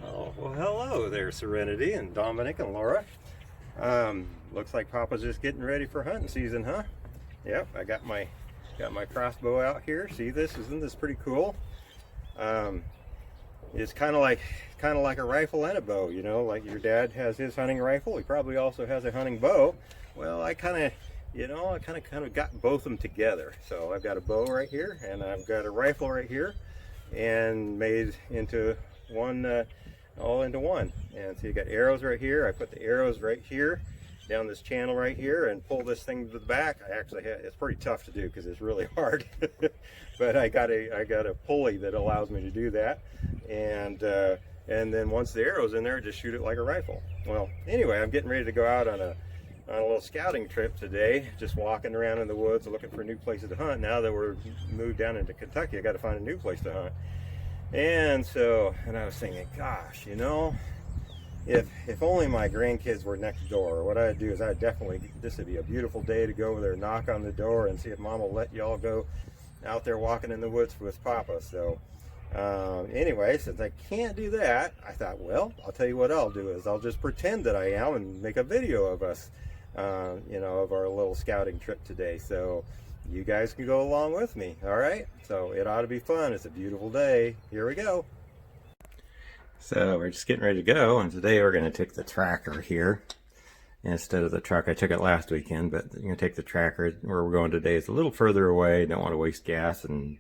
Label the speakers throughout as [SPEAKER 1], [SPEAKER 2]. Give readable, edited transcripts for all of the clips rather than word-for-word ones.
[SPEAKER 1] Oh, well, hello there, Serenity and Dominic and Laura. Looks like Papa's just getting ready for hunting season, huh? Yep, I got my crossbow out here. See this? Isn't this pretty cool? It's kind of like a rifle and a bow, you know, like your dad has his hunting rifle. He probably also has a hunting bow. Well, I kind of got both of them together. So I've got a bow right here, and I've got a rifle right here, and made into one, all into one. And so you got arrows right here. I put the arrows right here down this channel right here and pull this thing to the back. It's pretty tough to do because it's really hard, but I got a pulley that allows me to do that. And then once the arrow's in there, just shoot it like a rifle. Well, anyway, I'm getting ready to go out on a little scouting trip today, just walking around in the woods looking for new places to hunt. Now that we're moved down into Kentucky, I got to find a new place to hunt. And I was thinking, gosh, you know, if only my grandkids were next door, what I'd do is this would be a beautiful day to go over there, knock on the door, and see if Mom will let y'all go out there walking in the woods with Papa. So anyway, since I can't do that, I thought, well, I'll tell you what I'll do is I'll just pretend that I am and make a video of us, you know, of our little scouting trip today. So you guys can go along with me, all right? So it ought to be fun. It's a beautiful day. Here we go. So we're just getting ready to go, and today we're going to take the tracker here instead of the truck. I took it last weekend, but you're going to take the tracker. Where we're going today is a little further away. Don't want to waste gas, and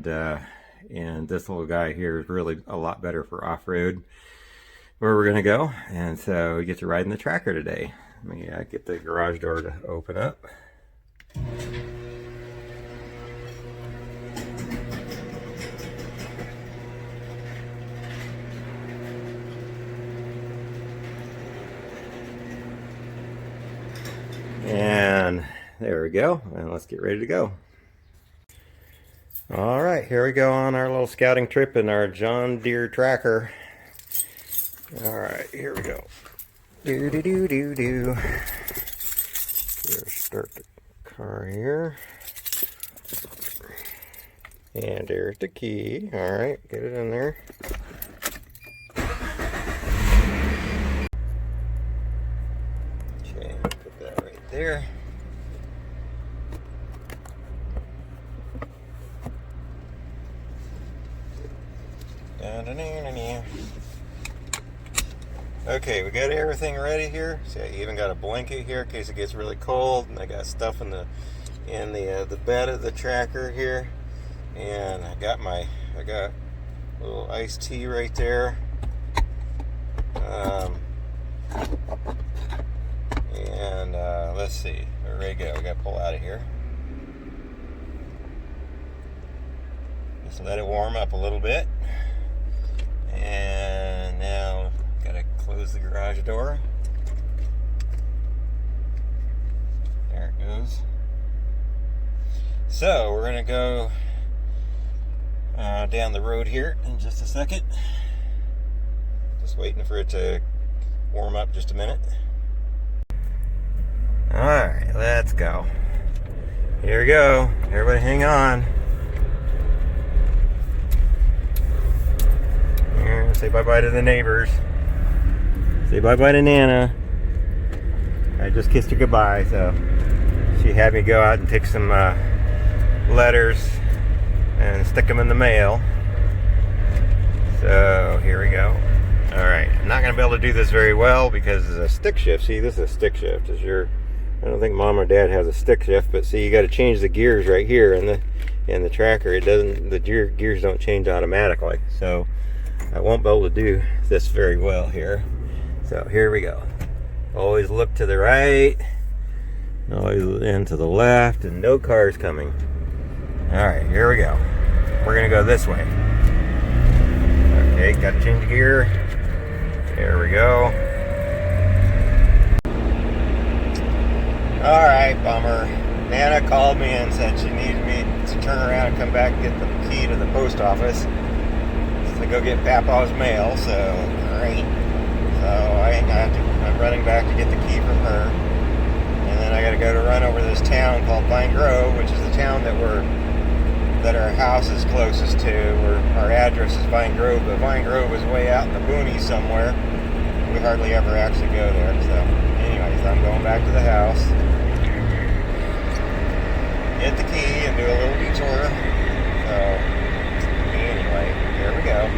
[SPEAKER 1] this little guy here is really a lot better for off-road where we're going to go. And so we get to ride in the tracker today. Let me get the garage door to open up. And there we go, and let's get ready to go. All right, here we go on our little scouting trip in our John Deere tracker. All right, here we go. Do. Here, start the car here. And there's the key. All right, get it in there. Okay, put that right there. Okay, we got everything ready here. See, I even got a blanket here in case it gets really cold, and I got stuff in the bed of the tracker here, and I got a little iced tea right there. Let's see, we're ready to go. We got to pull out of here. Just let it warm up a little bit. And now gotta close the garage door. There it goes. So we're gonna go down the road here in just a second. Just waiting for it to warm up just a minute. Alright, let's go. Here we go. Everybody hang on. Say bye-bye to the neighbors. Say bye-bye to Nana. I just kissed her goodbye, so she had me go out and take some letters and stick them in the mail. So here we go. Alright, I'm not going to be able to do this very well because it's a stick shift. See, this is a stick shift. I don't think Mom or Dad has a stick shift, but see, you got to change the gears right here in the tracker. The gears don't change automatically. So I won't be able to do this very well here. So here we go. Always look to the right, always in to the left, and no cars coming. All right, here we go. We're gonna go this way. Okay, got to change the gear. There we go. All right, bummer. Nana called me and said she needed me to turn around and come back and get the key to the post office to go get Papa's mail, so great. So I'm running back to get the key from her, and then I got to go to run over this town called Vine Grove, which is the town that we're that our house is closest to. Our address is Vine Grove, but Vine Grove is way out in the boonies somewhere. We hardly ever actually go there. So anyways, I'm going back to the house. Get the key and do a little detour. So anyway, here we go.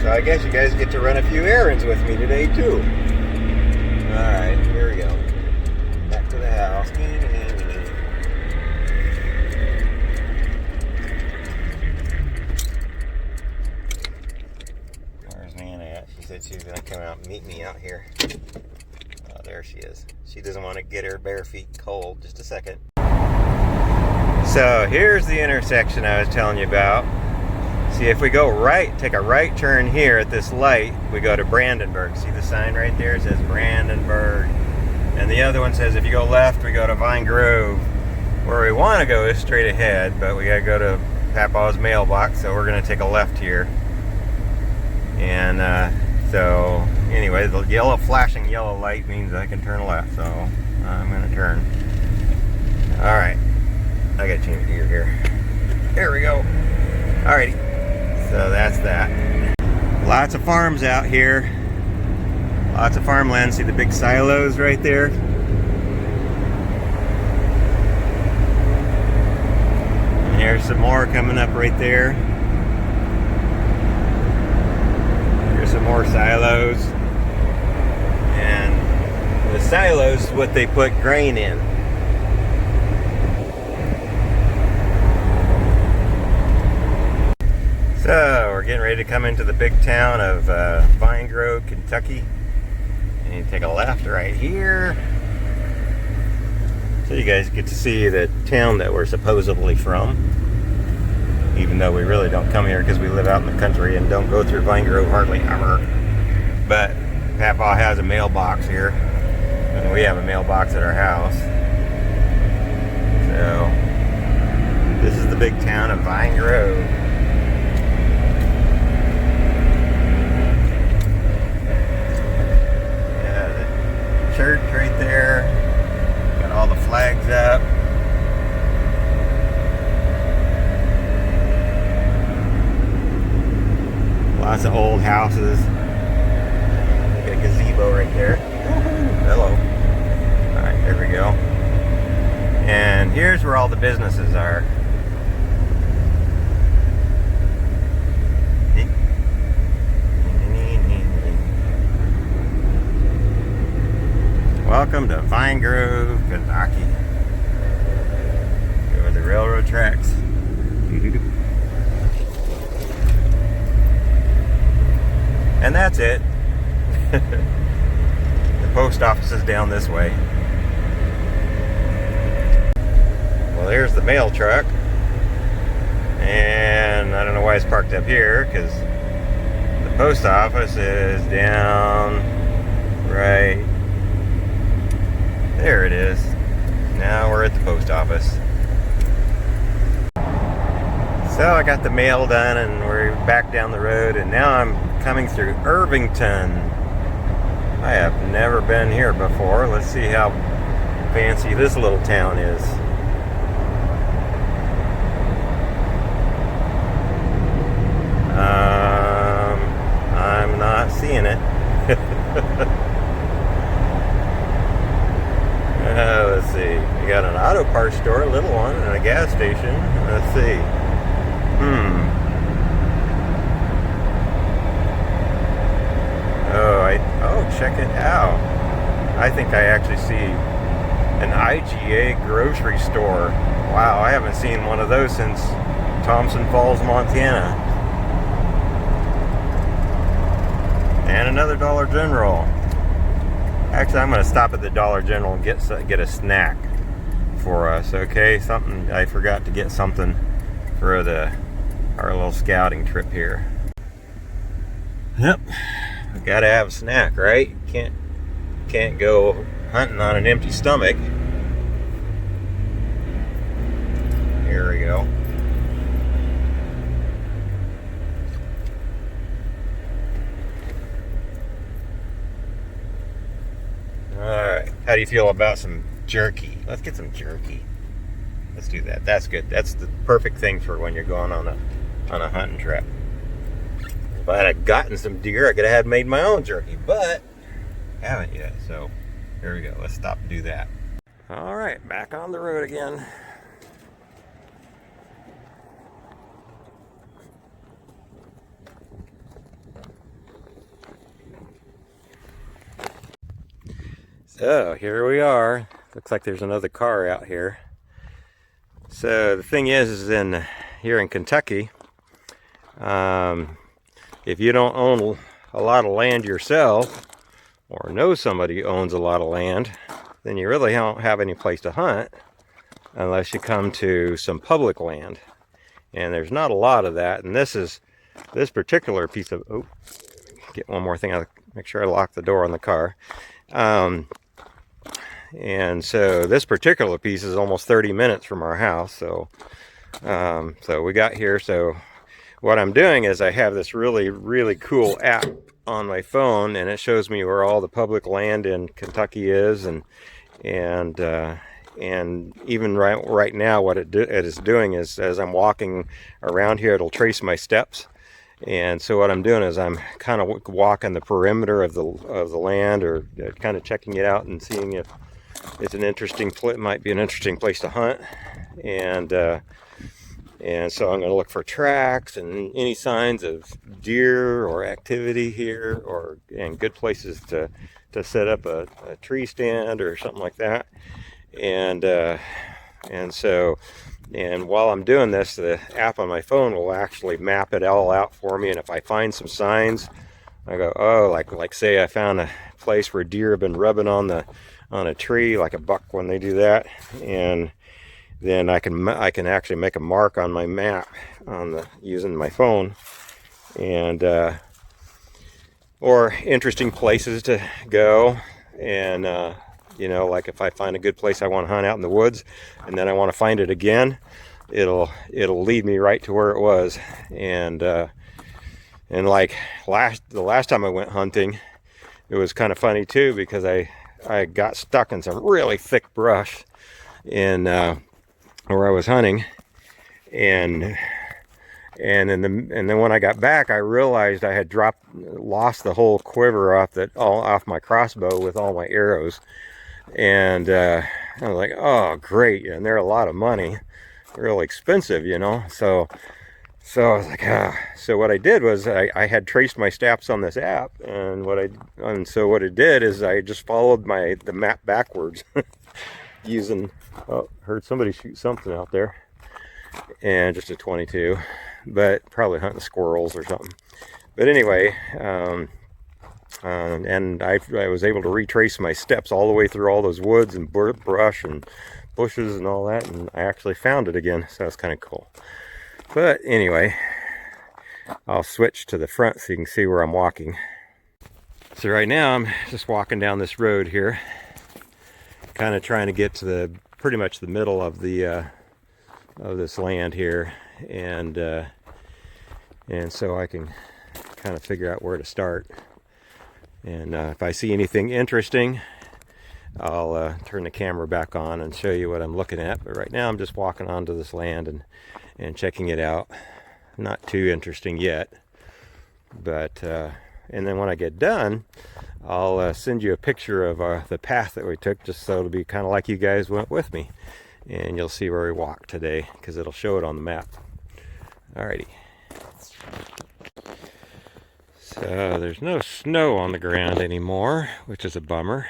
[SPEAKER 1] So I guess you guys get to run a few errands with me today too. Alright, here we go. Back to the house. Where's Nana at? She said she was going to come out and meet me out here. Oh, there she is. She doesn't want to get her bare feet cold. Just a second. So here's the intersection I was telling you about. See, if we go right, take a right turn here at this light, we go to Brandenburg. See the sign right there? It says Brandenburg. And the other one says if you go left, we go to Vine Grove. Where we want to go is straight ahead, but we got to go to Papa's mailbox, so we're going to take a left here. And so, anyway, the flashing yellow light means I can turn left, so I'm going to turn. Alright, I got to change gear here. There we go. Alrighty, so that's that. Lots of farms out here. Lots of farmland. See the big silos right there? And here's some more coming up right there. Here's some more silos. And the silos is what they put grain in. So we're getting ready to come into the big town of Vine Grove, Kentucky. And you take a left right here. So you guys get to see the town that we're supposedly from. Even though we really don't come here because we live out in the country and don't go through Vine Grove hardly ever. But Papa has a mailbox here. And we have a mailbox at our house. So this is the big town of Vine Grove. Church right there. Got all the flags up. Lots of old houses. Got a gazebo right there. Hello. Alright, there we go. And here's where all the businesses are. Welcome to Vine Grove, Kentucky. Over the railroad tracks. And that's it. The post office is down this way. Well, here's the mail truck. And I don't know why it's parked up here, because the post office is down right there. It is. Now we're at the post office. So I got the mail done and we're back down the road, and now I'm coming through Irvington. I have never been here before. Let's see how fancy this little town is. I'm not seeing it. Let's see. We got an auto parts store, a little one, and a gas station. Let's see. Oh, check it out. I think I actually see an IGA grocery store. Wow, I haven't seen one of those since Thompson Falls, Montana. And another Dollar General. Actually, I'm going to stop at the Dollar General and get a snack for us, okay? Something, I forgot to get something for our little scouting trip here. Yep, we got to have a snack, right? Can't go hunting on an empty stomach. Here we go. Alright, how do you feel about some jerky? Let's get some jerky. Let's do that. That's good. That's the perfect thing for when you're going on a hunting trip. If I had gotten some deer, I could have made my own jerky, but haven't yet. So here we go. Let's stop and do that. All right, back on the road again. So here we are. Looks like there's another car out here. So the thing is here in Kentucky, if you don't own a lot of land yourself, or know somebody who owns a lot of land, then you really don't have any place to hunt unless you come to some public land. And there's not a lot of that. And this particular piece of, get one more thing out, make sure I lock the door on the car. And so this particular piece is almost 30 minutes from our house. So we got here. So what I'm doing is I have this really, really cool app on my phone, and it shows me where all the public land in Kentucky is, and even right now what it is doing is, as I'm walking around here, it'll trace my steps. And so what I'm doing is I'm kind of walking the perimeter of the land, or kind of checking it out and seeing if it's might be an interesting place to hunt. And so I'm going to look for tracks and any signs of deer or activity here, and good places to set up a tree stand or something like that. And while I'm doing this, the app on my phone will actually map it all out for me. And if I find some signs, I go, oh, like say I found a place where deer have been rubbing on a tree, like a buck when they do that, and then I can actually make a mark on my map using my phone, and or interesting places to go. And like if I find a good place I want to hunt out in the woods, and then I want to find it again, it'll lead me right to where it was. And like the last time I went hunting, it was kind of funny too, because I got stuck in some really thick brush in where I was hunting, and then when I got back, I realized I had lost the whole quiver off my crossbow with all my arrows. And I was like, oh great, and they're a lot of money, real expensive, so I was like, so what I did was I had traced my steps on this app, and so what it did is I just followed the map backwards using, heard somebody shoot something out there, and just a 22, but probably hunting squirrels or something. But anyway, and I was able to retrace my steps all the way through all those woods and brush and bushes and all that, and I actually found it again, so that's kind of cool. But anyway, I'll switch to the front so you can see where I'm walking. So right now I'm just walking down this road here, kind of trying to get to pretty much the middle of of this land here, and so I can kind of figure out where to start. And if I see anything interesting, I'll turn the camera back on and show you what I'm looking at. But right now I'm just walking onto this land and checking it out. Not too interesting yet, but and then when I get done, I'll send you a picture of the path that we took, just so it'll be kind of like you guys went with me, and you'll see where we walked today, because it'll show it on the map. Alrighty. So there's no snow on the ground anymore, which is a bummer.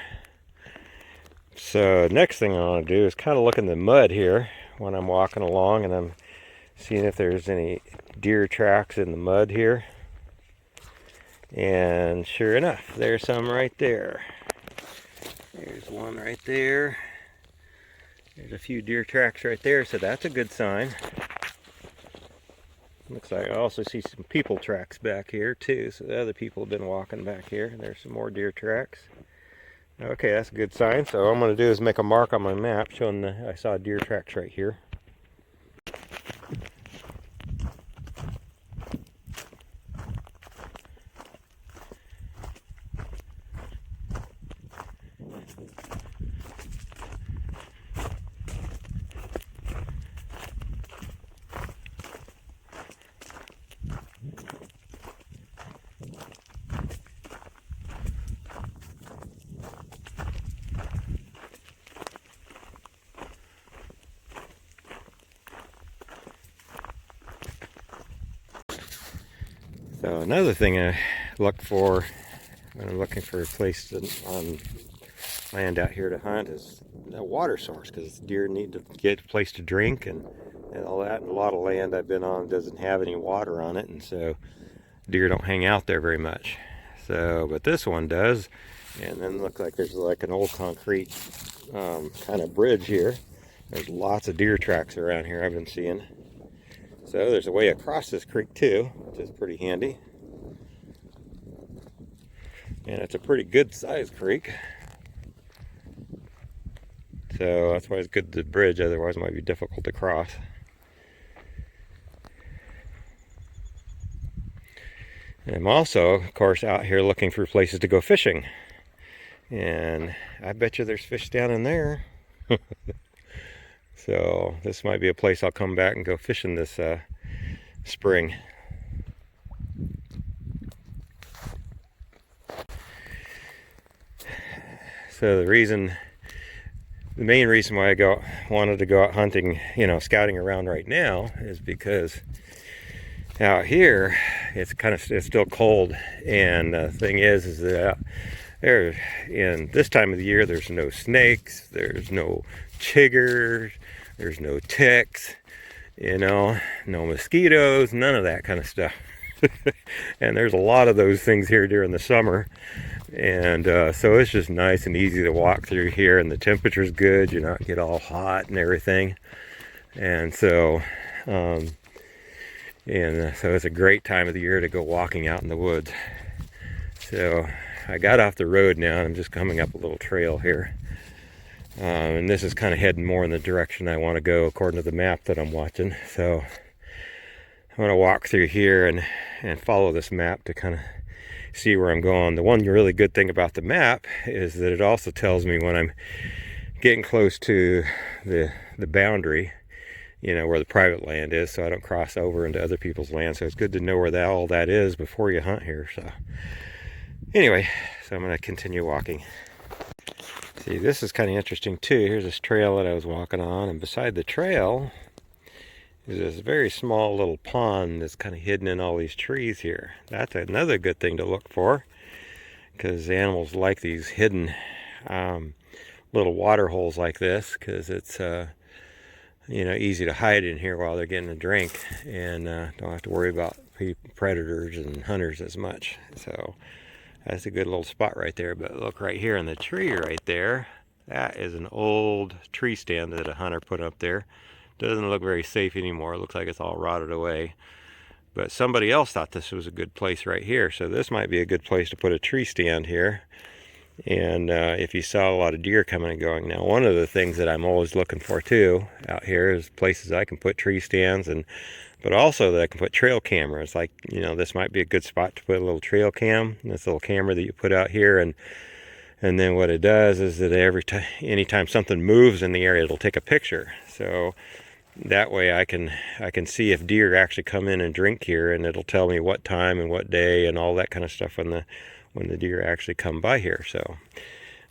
[SPEAKER 1] So next thing I want to do is kind of look in the mud here when I'm walking along, and I'm seeing if there's any deer tracks in the mud here. And sure enough, there's some right there. There's one right there. There's a few deer tracks right there, so that's a good sign. Looks like I also see some people tracks back here too, so the other people have been walking back here. There's some more deer tracks. Okay, that's a good sign. So what I'm going to do is make a mark on my map showing I saw deer tracks right here. So another thing I look for when I'm looking for a place on land out here to hunt is a water source, because deer need to get a place to drink and all that. And a lot of land I've been on doesn't have any water on it, and so deer don't hang out there very much. So, but this one does. And then look like there's like an old concrete kind of bridge here. There's lots of deer tracks around here I've been seeing. So there's a way across this creek too, which is pretty handy. And it's a pretty good sized creek. So that's why it's good to bridge, otherwise it might be difficult to cross. And I'm also, of course, out here looking for places to go fishing. And I bet you there's fish down in there. So this might be a place I'll come back and go fishing this spring. So the main reason why I wanted to go out hunting, scouting around right now, is because out here it's still cold, and the thing is that in this time of the year there's no snakes, there's no chiggers, there's no ticks, no mosquitoes, none of that kind of stuff. And there's a lot of those things here during the summer, and so it's just nice and easy to walk through here, and the temperature's good, you not get all hot and everything. And so so it's a great time of the year to go walking out in the woods. So I got off the road now, and I'm just coming up a little trail here. And this is kind of heading more in the direction I want to go according to the map that I'm watching. So I'm going to walk through here and follow this map to kind of see where I'm going. The one really good thing about the map is that it also tells me when I'm getting close to the boundary, where the private land is, so I don't cross over into other people's land. So it's good to know where all that is before you hunt here. So anyway, so I'm going to continue walking. See, this is kind of interesting too. Here's this trail that I was walking on, and beside the trail is this very small little pond that's kind of hidden in all these trees here. That's another good thing to look for, because animals like these hidden little water holes like this, because it's easy to hide in here while they're getting a drink, and don't have to worry about predators and hunters as much. So that's a good little spot right there. But look right here in the tree right there, that is an old tree stand that a hunter put up there. Doesn't look very safe anymore. It looks like it's all rotted away. But somebody else thought this was a good place right here. So this might be a good place to put a tree stand here. And if you saw a lot of deer coming and going. Now, one of the things that I'm always looking for too out here is places I can put tree stands, but also that I can put trail cameras. Like, this might be a good spot to put a little trail cam. This little camera that you put out here, and then what it does is that anytime something moves in the area, it'll take a picture. So that way I can see if deer actually come in and drink here, and it'll tell me what time and what day and all that kind of stuff when the deer actually come by here. So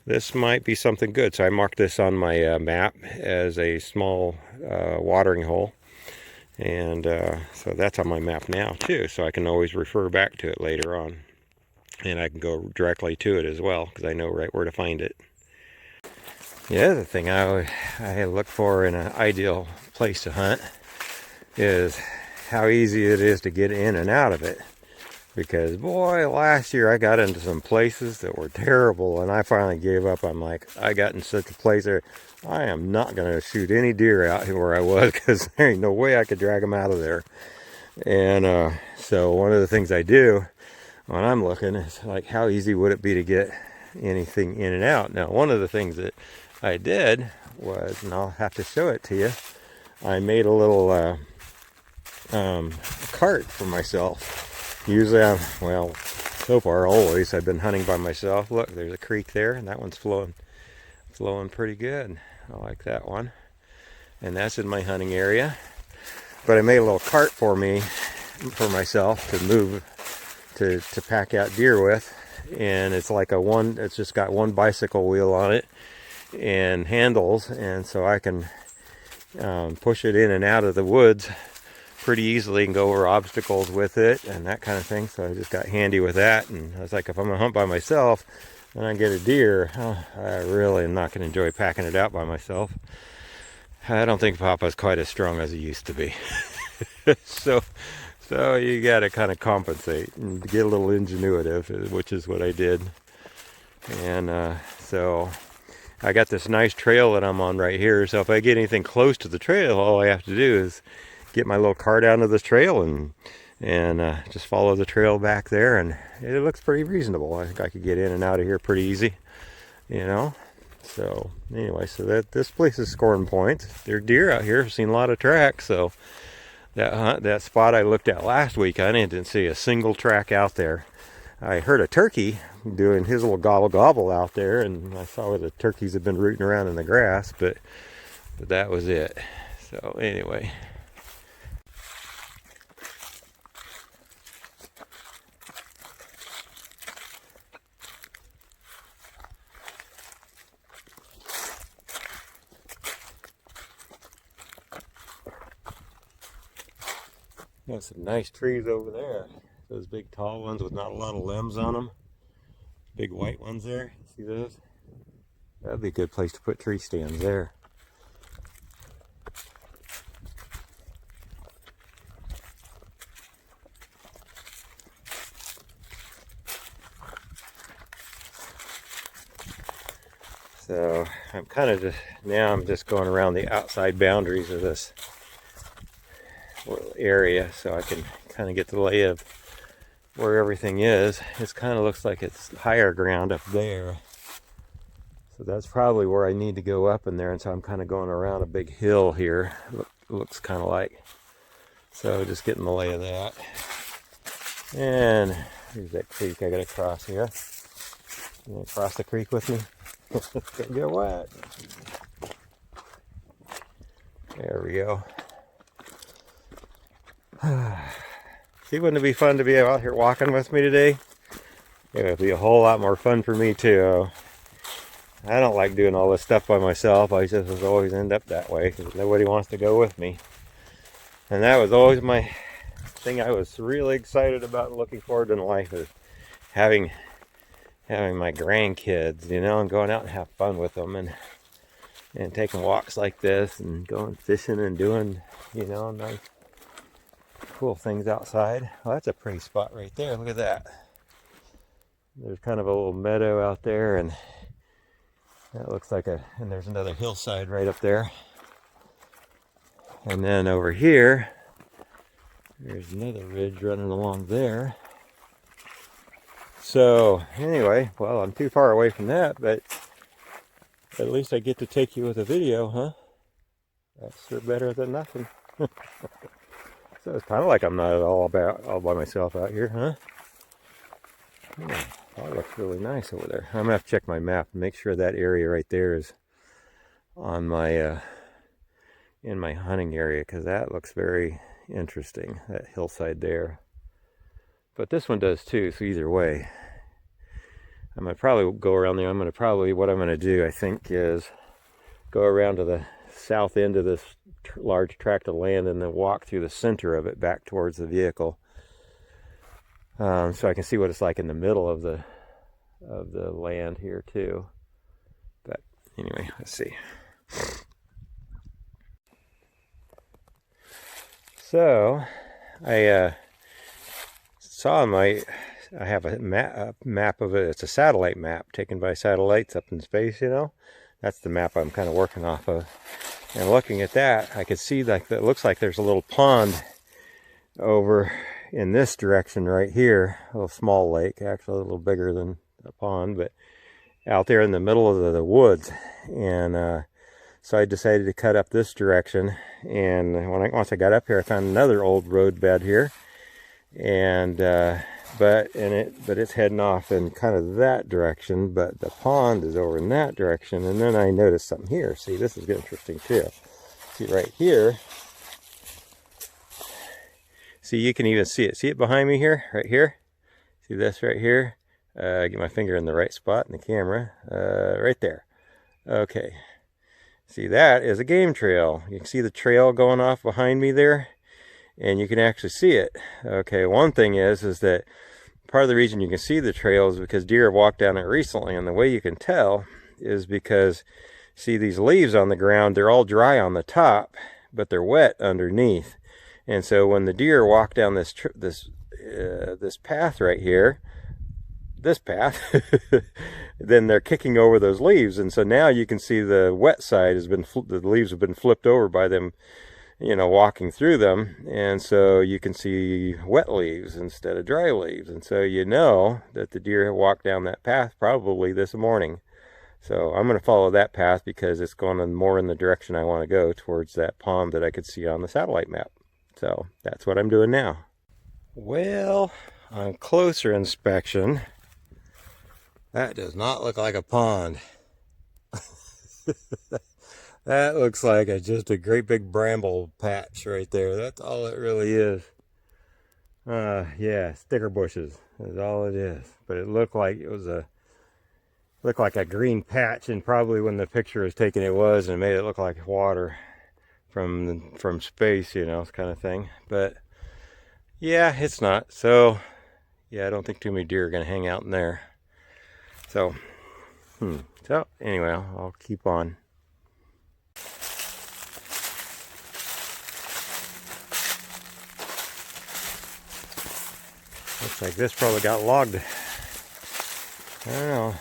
[SPEAKER 1] this might be something good. So I marked this on my map as a small watering hole, and so that's on my map now too, so I can always refer back to it later on, and I can go directly to it as well, because I know right where to find it. The other thing I look for in an ideal place to hunt is how easy it is to get in and out of it. Because boy, last year I got into some places that were terrible, and I finally gave up. I'm like, I got in such a place there, I am not going to shoot any deer out here where I was, because there ain't no way I could drag them out of there. And so one of the things I do when I'm looking is like, how easy would it be to get anything in and out? Now, one of the things that I did was, and I'll have to show it to you, I made a little cart for myself. Usually so far always I've been hunting by myself. Look, there's a creek there, and that one's flowing pretty good. I like that one. And that's in my hunting area. But I made a little cart for myself to move, to pack out deer with. And it's like it's just got one bicycle wheel on it and handles, and so I can push it in and out of the woods pretty easily and go over obstacles with it and that kind of thing. So I just got handy with that. And I was like, if I'm gonna hunt by myself and I get a deer, I really am not gonna enjoy packing it out by myself. I don't think Papa's quite as strong as he used to be. so you got to kind of compensate and get a little ingenuitive, which is what I did. And so I got this nice trail that I'm on right here. So if I get anything close to the trail, all I have to do is get my little car down to this trail and just follow the trail back there. And it looks pretty reasonable. I think I could get in and out of here pretty easy, you know. So anyway, so this place is scoring points. There are deer out here. I've seen a lot of tracks. So that spot I looked at last week, I didn't see a single track out there. I heard a turkey doing his little gobble gobble out there, and I saw where the turkeys had been rooting around in the grass, but that was it. So anyway. Got some nice trees over there. Those big tall ones with not a lot of limbs on them. Big white ones there. See those? That'd be a good place to put tree stands there. So I'm kind of just going around the outside boundaries of this little area so I can kind of get the lay of where everything is. It kind of looks like it's higher ground up there. So that's probably where I need to go up in there. And so I'm kind of going around a big hill here. Looks kind of like. So just getting the lay of that. And here's that creek I got to cross here. You want to cross the creek with me? Don't get wet. There we go. See, wouldn't it be fun to be out here walking with me today? It would be a whole lot more fun for me too. I don't like doing all this stuff by myself. I just always end up that way because nobody wants to go with me. And that was always my thing I was really excited about and looking forward to in life, is having my grandkids, you know, and going out and have fun with them and taking walks like this and going fishing and doing, you know, nice cool things outside. Well, that's a pretty spot right there. Look at that. There's kind of a little meadow out there, and that looks like and there's another hillside right up there. And then over here, there's another ridge running along there. So anyway, well, I'm too far away from that, but at least I get to take you with a video, huh? That's sure better than nothing. So it's kind of like I'm not at all by myself out here, huh? Yeah, that looks really nice over there. I'm gonna have to check my map and make sure that area right there is on my in my hunting area, because that looks very interesting, that hillside there. But this one does too, so either way. I'm gonna probably go around there. What I'm gonna do, I think, is go around to the south end of this large tract of land and then walk through the center of it back towards the vehicle, so I can see what it's like in the middle of the land here too. But anyway, let's see. So I saw I have a map of it. It's a satellite map taken by satellites up in space, you know. That's the map I'm kind of working off of. And looking at that, I could see like that. Looks like there's a little pond over in this direction right here. A little small lake, actually a little bigger than a pond, but out there in the middle of the woods. And so I decided to cut up this direction. And once I got up here, I found another old road bed here. And but it's heading off in kind of that direction, but the pond is over in that direction. And then I noticed something here. See, this is interesting too. See right here. See, you can even see it. See it behind me here, right here. See this right here? Get my finger in the right spot in the camera. Right there. Okay. See, that is a game trail. You can see the trail going off behind me there. and you can actually see it. Okay, one thing is that part of the reason you can see the trail is because deer have walked down it recently, and the way you can tell is because, see these leaves on the ground, they're all dry on the top, but they're wet underneath. And so when the deer walk down this path right here, this path, then they're kicking over those leaves, and so now you can see the wet side has been, the leaves have been flipped over by them, you know, walking through them, and so you can see wet leaves instead of dry leaves, and so you know that the deer have walked down that path probably this morning. So I'm going to follow that path because it's going more in the direction I want to go, towards that pond that I could see on the satellite map. So that's what I'm doing now. Well, on closer inspection, that does not look like a pond. That looks like just a great big bramble patch right there. That's all it really is. Yeah, sticker bushes is all it is. But it looked like it was looked like a green patch, and probably when the picture was taken it was, and it made it look like water from space, you know, kind of thing. But yeah, it's not. So yeah, I don't think too many deer are going to hang out in there. So so anyway, I'll keep on. Looks like this probably got logged. I don't know.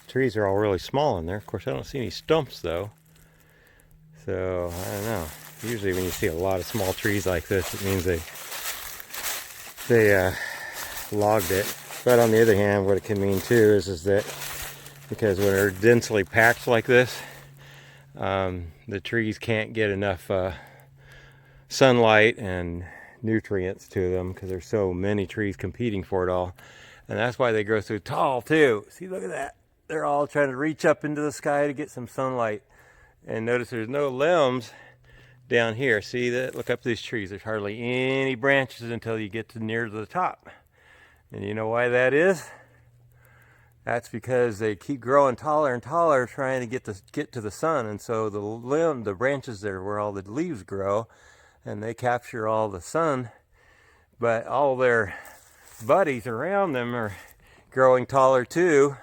[SPEAKER 1] Trees are all really small in there. Of course, I don't see any stumps though. So I don't know. Usually when you see a lot of small trees like this, it means they logged it. But on the other hand, what it can mean too is that because when they're densely packed like this, the trees can't get enough sunlight and nutrients to them because there's so many trees competing for it all. And that's why they grow so tall too. See, look at that. They're all trying to reach up into the sky to get some sunlight. And notice there's no limbs down here. See that? Look up these trees. There's hardly any branches until you get near to the top. And you know why that is? That's because they keep growing taller and taller, trying to get to the sun. And so the branches there where all the leaves grow, and they capture all the sun, but all their buddies around them are growing taller too,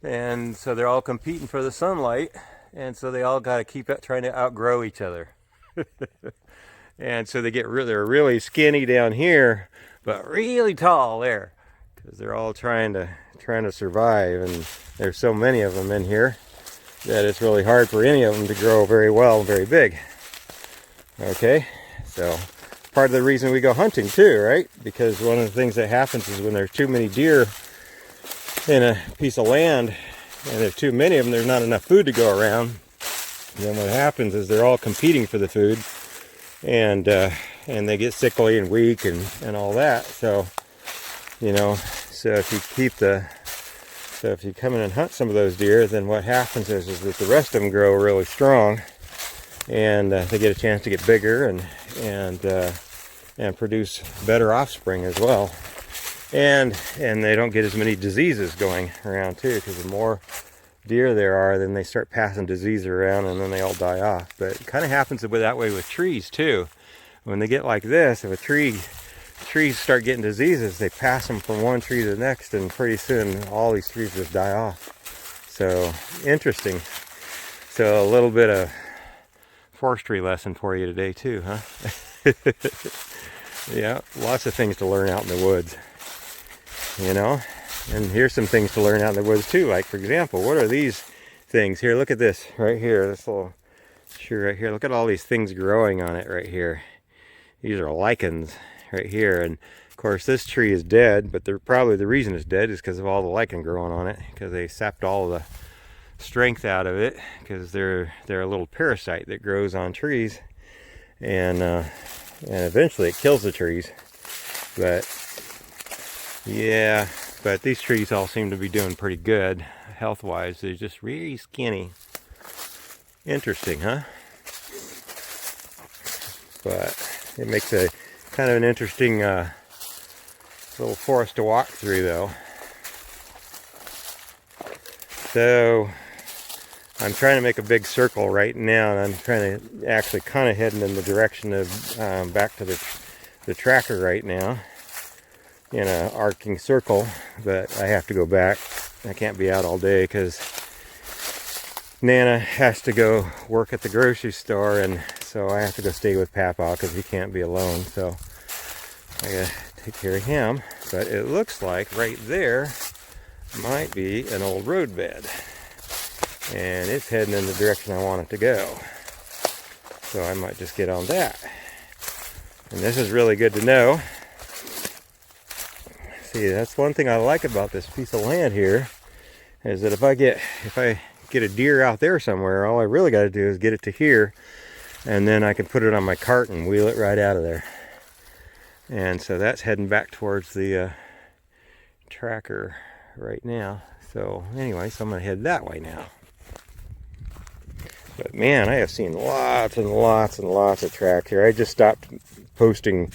[SPEAKER 1] and so they're all competing for the sunlight, and so they all got to keep trying to outgrow each other. And so they're really skinny down here, but really tall there, because they're all trying to survive, and there's so many of them in here that it's really hard for any of them to grow very well and very big. Okay, so part of the reason we go hunting too, right? Because one of the things that happens is when there's too many deer in a piece of land, and there's too many of them, there's not enough food to go around. And then what happens is they're all competing for the food, and they get sickly and weak and all that. So, you know, so if you come in and hunt some of those deer, then what happens is that the rest of them grow really strong, and they get a chance to get bigger and produce better offspring as well, and they don't get as many diseases going around too, because the more deer there are, then they start passing disease around, and then they all die off. But it kind of happens that way with trees too. When they get like this, if trees start getting diseases, they pass them from one tree to the next, and pretty soon all these trees just die off. So interesting. So a little bit of forestry lesson for you today too, huh? Yeah, lots of things to learn out in the woods, you know. And here's some things to learn out in the woods too. Like, for example, what are these things here? Look at this right here, this little tree right here. Look at all these things growing on it right here. These are lichens right here. And of course this tree is dead, but probably the reason it's dead is because of all the lichen growing on it, because they sapped all the strength out of it, because they're a little parasite that grows on trees, and eventually it kills the trees. But yeah, but these trees all seem to be doing pretty good health wise. They're just really skinny. Interesting, huh? But it makes a kind of an interesting little forest to walk through though. So I'm trying to make a big circle right now, and I'm trying to actually kind of heading in the direction of back to the tracker right now in a arcing circle, but I have to go back. I can't be out all day because Nana has to go work at the grocery store, and so I have to go stay with Papa because he can't be alone. So I gotta take care of him. But it looks like right there might be an old roadbed, and it's heading in the direction I want it to go. So I might just get on that. And this is really good to know. See, that's one thing I like about this piece of land here, is that if I get a deer out there somewhere, all I really got to do is get it to here, and then I can put it on my cart and wheel it right out of there. And so that's heading back towards the tracker right now. So anyway, so I'm going to head that way now. But man, I have seen lots and lots and lots of tracks here. I just stopped posting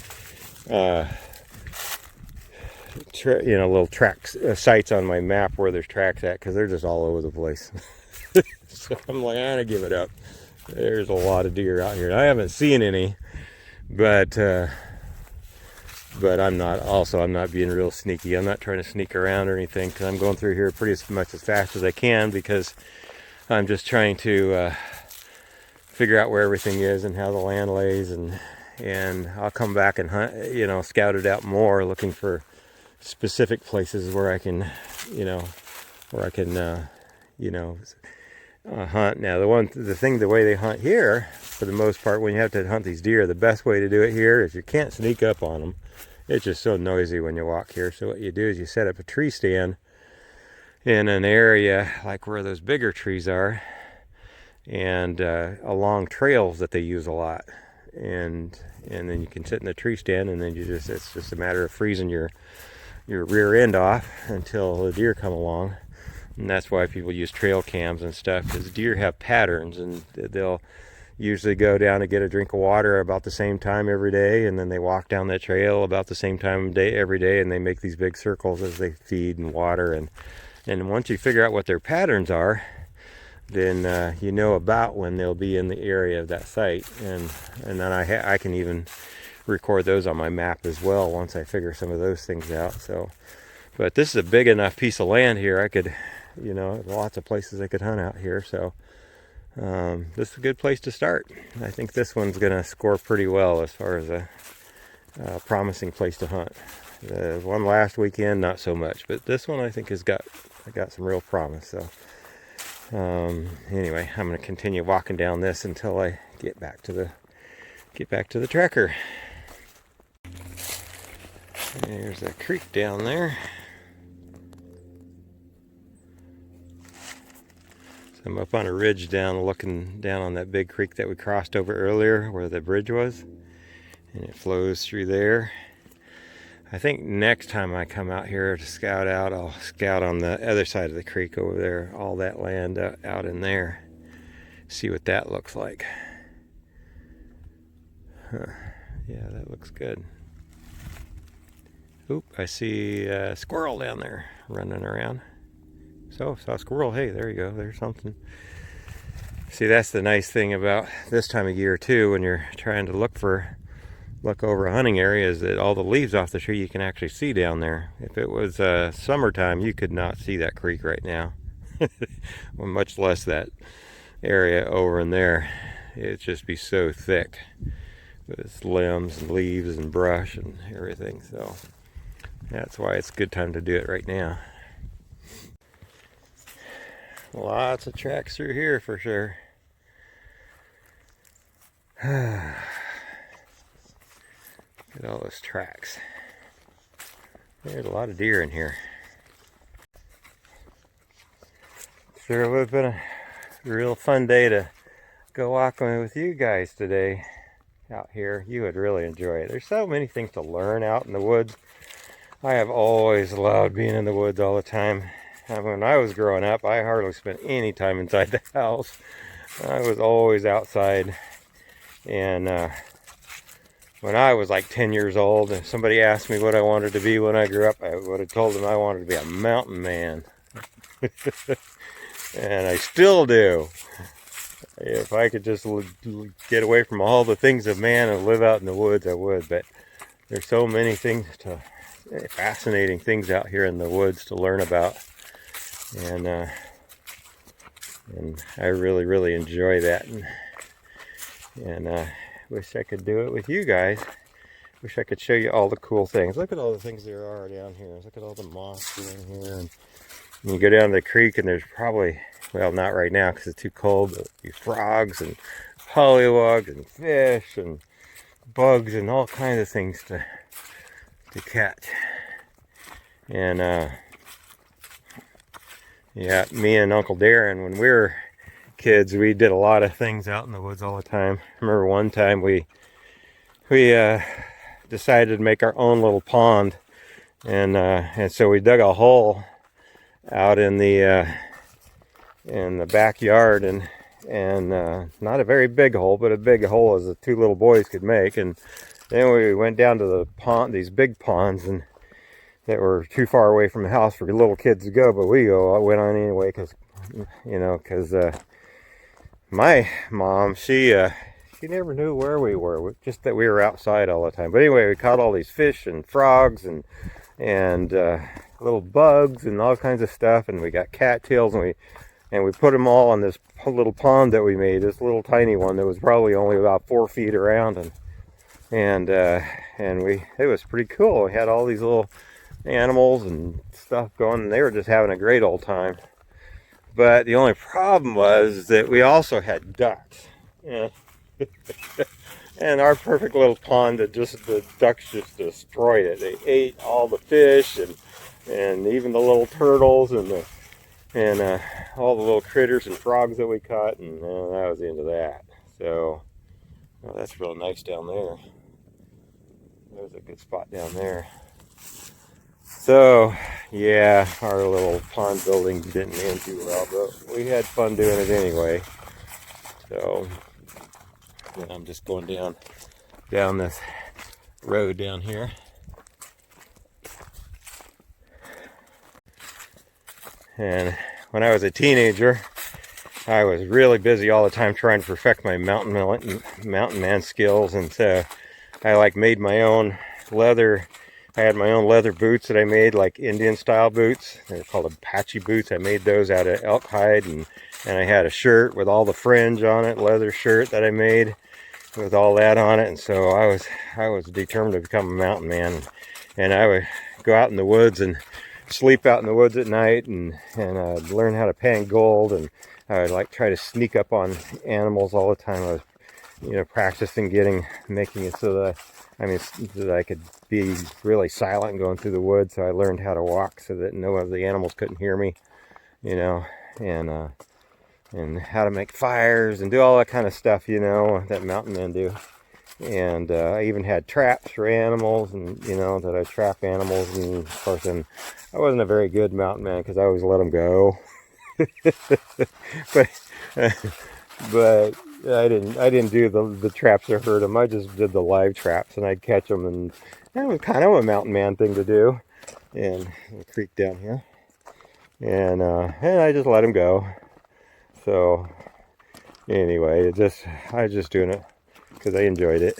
[SPEAKER 1] little tracks sites on my map where there's tracks at, because they're just all over the place. So I'm like, I'm gonna give it up. There's a lot of deer out here. I haven't seen any, but I'm not being real sneaky. I'm not trying to sneak around or anything, because I'm going through here pretty much as fast as I can, because I'm just trying to figure out where everything is and how the land lays, and I'll come back and hunt, scout it out more, looking for specific places where I can, hunt. Now the way they hunt here, for the most part, when you have to hunt these deer, the best way to do it here is you can't sneak up on them. It's just so noisy when you walk here. So what you do is you set up a tree stand in an area like where those bigger trees are, and along trails that they use a lot, and then you can sit in the tree stand, and then it's just a matter of freezing your rear end off until the deer come along. And that's why people use trail cams and stuff, because deer have patterns, and they'll usually go down to get a drink of water about the same time every day, and then they walk down that trail about the same time every day, and they make these big circles as they feed and water. And once you figure out what their patterns are, then you know about when they'll be in the area of that site, and then I can even record those on my map as well once I figure some of those things out. So, but this is a big enough piece of land here. I could, lots of places I could hunt out here. So this is a good place to start. I think this one's gonna score pretty well as far as a promising place to hunt. The one last weekend, not so much, but this one I think I got some real promise. So anyway, I'm going to continue walking down this until I get back to the tracker. There's a creek down there. So I'm up on a ridge looking down on that big creek that we crossed over earlier, where the bridge was, and it flows through there. I think next time I come out here to scout out, I'll scout on the other side of the creek over there, all that land out in there, see what that looks like. Huh. Yeah, that looks good. Oop, I see a squirrel down there running around. So, saw a squirrel. Hey, there you go. There's something. See, that's the nice thing about this time of year too, when you're trying to look over a hunting area, is that all the leaves off the tree you can actually see down there. If it was summertime, you could not see that creek right now. Well, much less that area over in there. It'd just be so thick with its limbs and leaves and brush and everything. So that's why it's a good time to do it right now. Lots of tracks through here for sure. Look at all those tracks. There's a lot of deer in here. Sure would have been a real fun day to go walking with you guys today out here. You would really enjoy it. There's so many things to learn out in the woods. I have always loved being in the woods all the time. When I was growing up, I hardly spent any time inside the house. I was always outside. And when I was like 10 years old, if somebody asked me what I wanted to be when I grew up, I would have told them I wanted to be a mountain man. And I still do. If I could just get away from all the things of man and live out in the woods, I would. But there's so many things fascinating things out here in the woods to learn about, and I really enjoy that, and wish I could do it with you guys. Wish I could show you all the cool things. Look at all the things there are down here. Look at all the moss down here, and you go down to the creek and there's probably, well, not right now because it's too cold, but frogs and pollywogs and fish and bugs and all kinds of things to catch. And yeah, me and Uncle Darren, when we were kids, we did a lot of things out in the woods all the time. I remember one time we decided to make our own little pond, and so we dug a hole out in the backyard, and not a very big hole, but a big hole as the two little boys could make. And then we went down to the pond, these big ponds, and that were too far away from the house for little kids to go, but I went on anyway because, you know, because my mom, she never knew where we were, just that we were outside all the time. But anyway, we caught all these fish and frogs and little bugs and all kinds of stuff, and we got cattails, and we put them all on this little pond that we made, this little tiny one that was probably only about 4 feet around, and it was pretty cool. We had all these little animals and stuff going, and they were just having a great old time. But the only problem was that we also had ducks. Yeah. And our perfect little pond, the ducks just destroyed it. They ate all the fish and even the little turtles and all the little critters and frogs that we caught, and that was the end of that. So, well, that's real nice down there. There's a good spot down there. So, yeah, our little pond building didn't end too well, but we had fun doing it anyway. So, yeah, I'm just going down this road down here. And when I was a teenager, I was really busy all the time trying to perfect my mountain man skills, and so I made my own leather. I had my own leather boots that I made, like Indian style boots. They're called Apache boots. I made those out of elk hide, and I had a shirt with all the fringe on it, leather shirt that I made with all that on it. And so I was determined to become a mountain man, and I would go out in the woods and sleep out in the woods at night, and learn how to pan gold, and I would try to sneak up on animals all the time. I was, practicing making it so that I could be really silent and going through the woods. So I learned how to walk so that no of the animals couldn't hear me, and how to make fires and do all that kind of stuff, that mountain men do. And I even had traps for animals, and that I trap animals. And of course, I wasn't a very good mountain man because I always let them go. but I didn't do the traps that hurt them. I just did the live traps, and I'd catch them, and that was kind of a mountain man thing to do. And the creek down here, and I just let them go. So anyway, I was just doing it because I enjoyed it.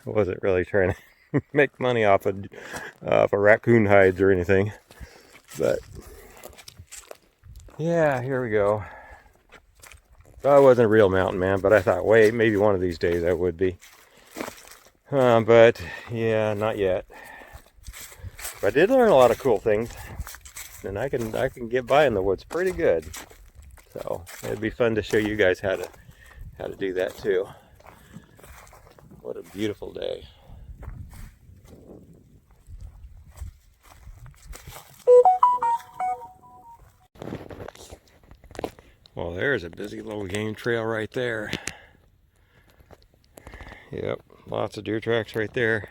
[SPEAKER 1] I wasn't really trying to make money off of raccoon hides or anything. But yeah, here we go. I wasn't a real mountain man, but I thought, wait, maybe one of these days I would be. But yeah, not yet. But I did learn a lot of cool things, and I can get by in the woods pretty good. So it'd be fun to show you guys how to do that too. What a beautiful day. Well, there's a busy little game trail right there. Yep, lots of deer tracks right there.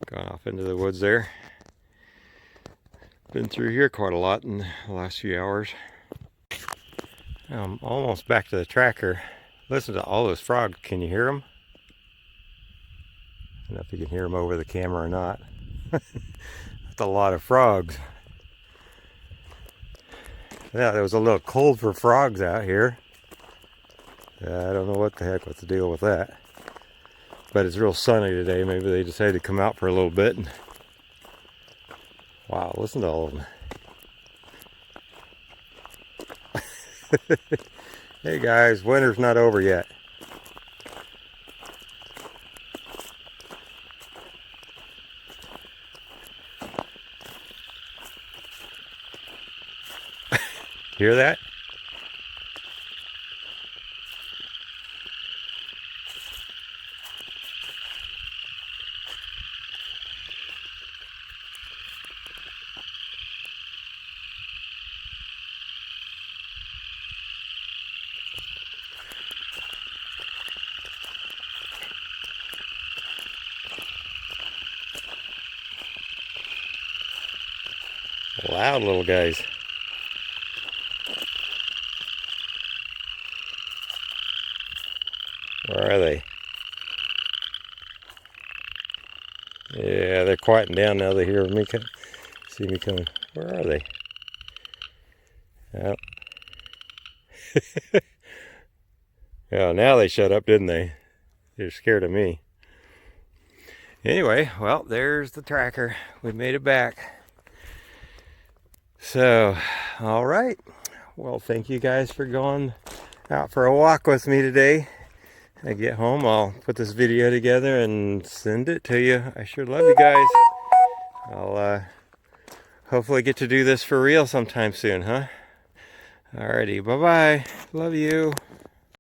[SPEAKER 1] Gone off into the woods there. Been through here quite a lot in the last few hours. I'm almost back to the tracker. Listen to all those frogs. Can you hear them? I don't know if you can hear them over the camera or not. That's a lot of frogs. Yeah, it was a little cold for frogs out here. I don't know what the heck was the deal with that. but it's real sunny today. Maybe they decided to come out for a little bit. Wow, listen to all of them. Hey guys, winter's not over yet. Hear that? Loud little guys. Where are they? Yeah, they're quieting down now. They hear me see me coming. Where are they? Oh. Yeah, now they shut up, didn't they? They're scared of me. Anyway, well, there's the tracker. We made it back. So, all right. Well, thank you guys for going out for a walk with me today. I get home, I'll put this video together and send it to you. I sure love you guys. I'll hopefully get to do this for real sometime soon, huh? Alrighty, bye-bye. Love you.